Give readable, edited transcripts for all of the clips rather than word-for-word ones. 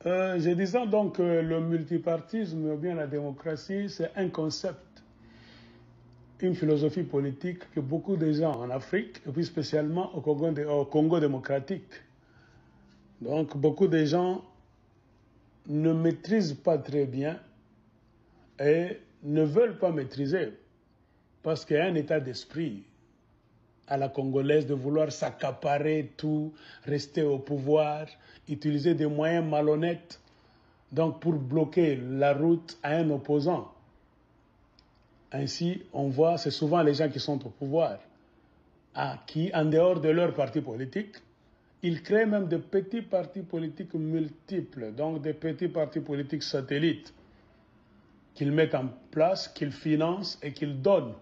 Je disais donc que le multipartisme ou bien la démocratie, c'est un concept, une philosophie politique que beaucoup de gens en Afrique, et puis spécialement au Congo démocratique, donc beaucoup de gens ne maîtrisent pas très bien et ne veulent pas maîtriser parce qu'il y a un état d'esprit à la congolaise de vouloir s'accaparer tout, rester au pouvoir, utiliser des moyens malhonnêtes donc pour bloquer la route à un opposant. Ainsi, on voit, c'est souvent les gens qui sont au pouvoir, qui, en dehors de leur parti politique, ils créent même de petits partis politiques multiples, donc des petits partis politiques satellites, qu'ils mettent en place, qu'ils financent et qu'ils donnent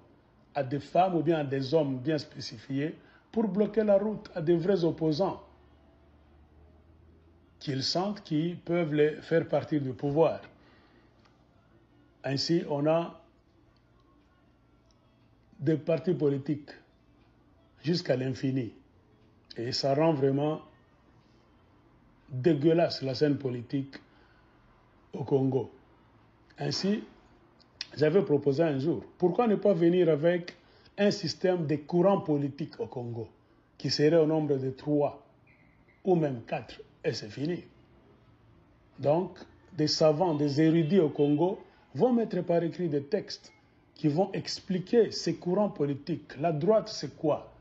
à des femmes ou bien à des hommes bien spécifiés pour bloquer la route à des vrais opposants qu'ils sentent qu'ils peuvent les faire partir du pouvoir. Ainsi, on a des partis politiques jusqu'à l'infini. Et ça rend vraiment dégueulasse la scène politique au Congo. Ainsi, j'avais proposé un jour, pourquoi ne pas venir avec un système de courants politiques au Congo, qui serait au nombre de 3 ou même 4, et c'est fini. Donc, des savants, des érudits au Congo vont mettre par écrit des textes qui vont expliquer ces courants politiques. La droite, c'est quoi?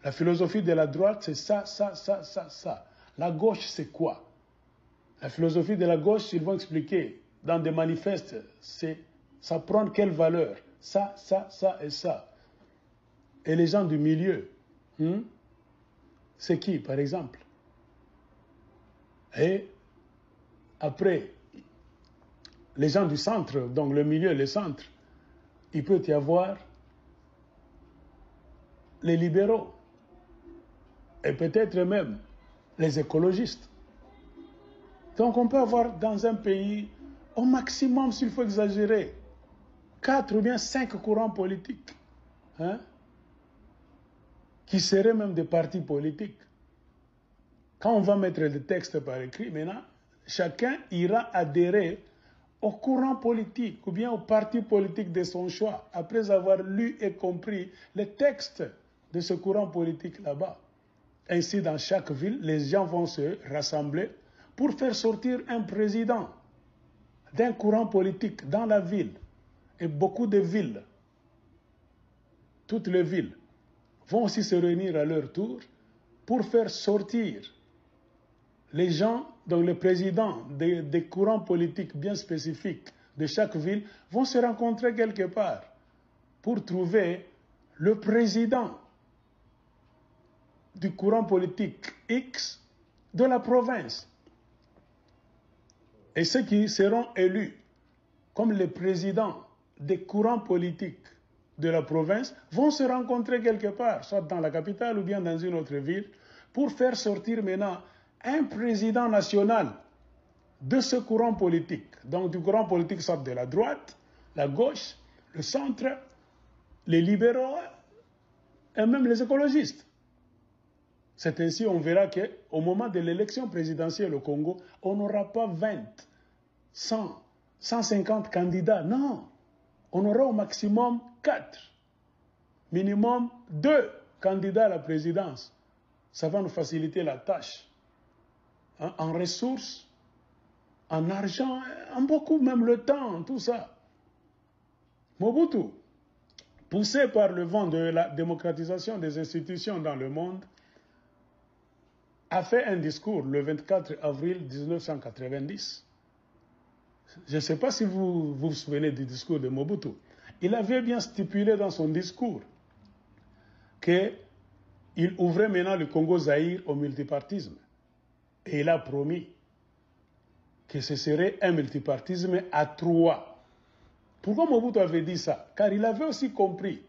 La philosophie de la droite, c'est ça, ça, ça, ça, ça. La gauche, c'est quoi? La philosophie de la gauche, ils vont expliquer dans des manifestes, ça prend quelle valeur? Ça, ça, ça et ça. Et les gens du milieu, c'est qui, par exemple? Et après, les gens du centre, donc le milieu, le centre, il peut y avoir les libéraux et peut-être même les écologistes. Donc on peut avoir dans un pays, au maximum, s'il faut exagérer, 4 ou bien 5 courants politiques, qui seraient même des partis politiques. Quand on va mettre le texte par écrit, maintenant, chacun ira adhérer au courant politique ou bien au parti politique de son choix, après avoir lu et compris les textes de ce courant politique là-bas. Ainsi, dans chaque ville, les gens vont se rassembler pour faire sortir un président d'un courant politique dans la ville. Et beaucoup de villes, toutes les villes, vont aussi se réunir à leur tour pour faire sortir les gens, donc les présidents des courants politiques bien spécifiques de chaque ville, vont se rencontrer quelque part pour trouver le président du courant politique X de la province. Et ceux qui seront élus comme les présidents des courants politiques de la province vont se rencontrer quelque part, soit dans la capitale ou bien dans une autre ville, pour faire sortir maintenant un président national de ce courant politique. Donc du courant politique soit de la droite, la gauche, le centre, les libéraux et même les écologistes. C'est ainsi on verra qu'au moment de l'élection présidentielle au Congo, on n'aura pas 20, 100, 150 candidats. Non, on aura au maximum 4, minimum 2 candidats à la présidence. Ça va nous faciliter la tâche. En ressources, en argent, en beaucoup, même le temps, tout ça. Mobutu, poussé par le vent de la démocratisation des institutions dans le monde, a fait un discours le 24 avril 1990. Je ne sais pas si vous vous souvenez du discours de Mobutu. Il avait bien stipulé dans son discours qu'il ouvrait maintenant le Congo-Zaïre au multipartisme. Et il a promis que ce serait un multipartisme à 3. Pourquoi Mobutu avait dit ça? Car il avait aussi compris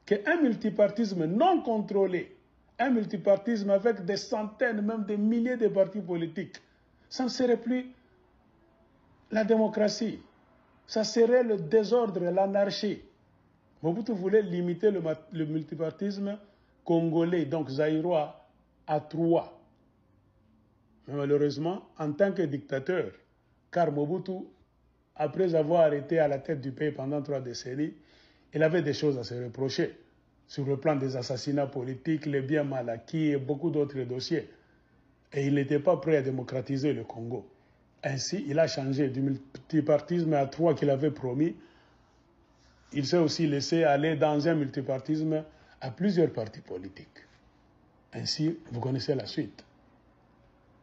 qu'un multipartisme non contrôlé, un multipartisme avec des centaines, même des milliers de partis politiques, ça ne serait plus la démocratie. Ça serait le désordre, l'anarchie. Mobutu voulait limiter le multipartisme congolais, donc zaïrois, à 3. Mais malheureusement, en tant que dictateur, car Mobutu, après avoir été à la tête du pays pendant 3 décennies, il avait des choses à se reprocher sur le plan des assassinats politiques, les biens mal acquis et beaucoup d'autres dossiers. Et il n'était pas prêt à démocratiser le Congo. Ainsi, il a changé du multipartisme à 3 qu'il avait promis. Il s'est aussi laissé aller dans un multipartisme à plusieurs partis politiques. Ainsi, vous connaissez la suite.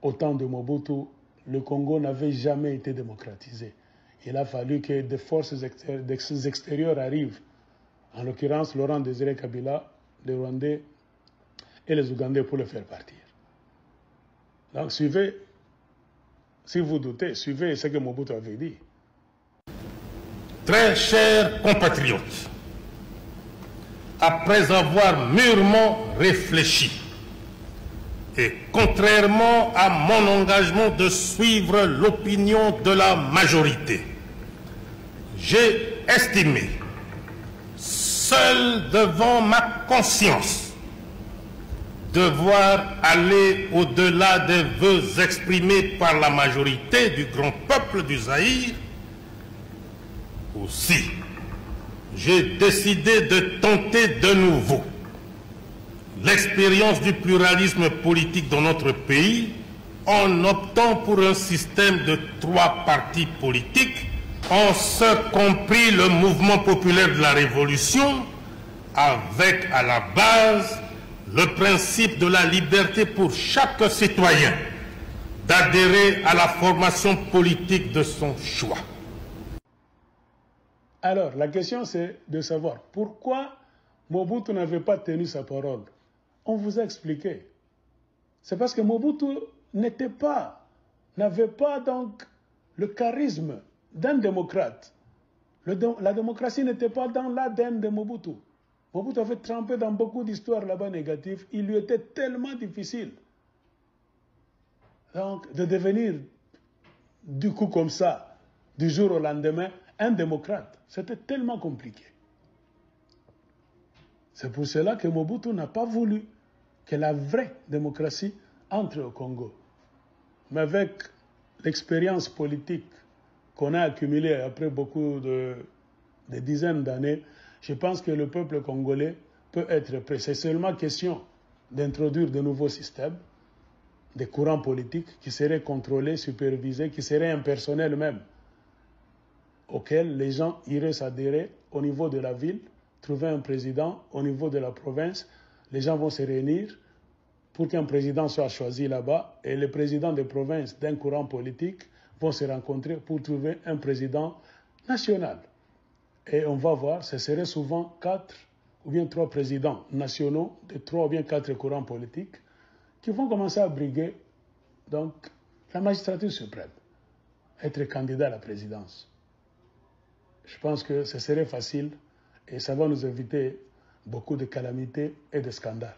Au temps de Mobutu, le Congo n'avait jamais été démocratisé. Il a fallu que des forces extérieures arrivent, en l'occurrence Laurent Désiré Kabila, les Rwandais et les Ougandais pour le faire partir. Donc suivez, si vous doutez, suivez ce que Mobutu avait dit. Très chers compatriotes, après avoir mûrement réfléchi, et contrairement à mon engagement de suivre l'opinion de la majorité, j'ai estimé, seul devant ma conscience, devoir aller au-delà des vœux exprimés par la majorité du grand peuple du Zaïre. Aussi, j'ai décidé de tenter de nouveau l'expérience du pluralisme politique dans notre pays en optant pour un système de 3 partis politiques, en ce compris le mouvement populaire de la Révolution, avec à la base le principe de la liberté pour chaque citoyen d'adhérer à la formation politique de son choix. Alors, la question c'est de savoir pourquoi Mobutu n'avait pas tenu sa parole. On vous a expliqué. C'est parce que Mobutu n'avait pas donc le charisme d'un démocrate. La démocratie n'était pas dans l'ADN de Mobutu. Mobutu avait trempé dans beaucoup d'histoires là-bas négatives. Il lui était tellement difficile donc, de devenir du coup comme ça, du jour au lendemain, un démocrate. C'était tellement compliqué. C'est pour cela que Mobutu n'a pas voulu que la vraie démocratie entre au Congo. Mais avec l'expérience politique qu'on a accumulée après beaucoup de dizaines d'années, je pense que le peuple congolais peut être prêt. C'est seulement question d'introduire de nouveaux systèmes, des courants politiques qui seraient contrôlés, supervisés, qui seraient impersonnels même, auxquels les gens iraient s'adhérer au niveau de la ville, trouver un président au niveau de la province. Les gens vont se réunir pour qu'un président soit choisi là-bas et les présidents des provinces d'un courant politique vont se rencontrer pour trouver un président national. Et on va voir, ce serait souvent 4 ou bien 3 présidents nationaux de 3 ou bien 4 courants politiques qui vont commencer à briguer donc, la magistrature suprême, être candidat à la présidence. Je pense que ce serait facile et ça va nous éviter beaucoup de calamités et de scandales.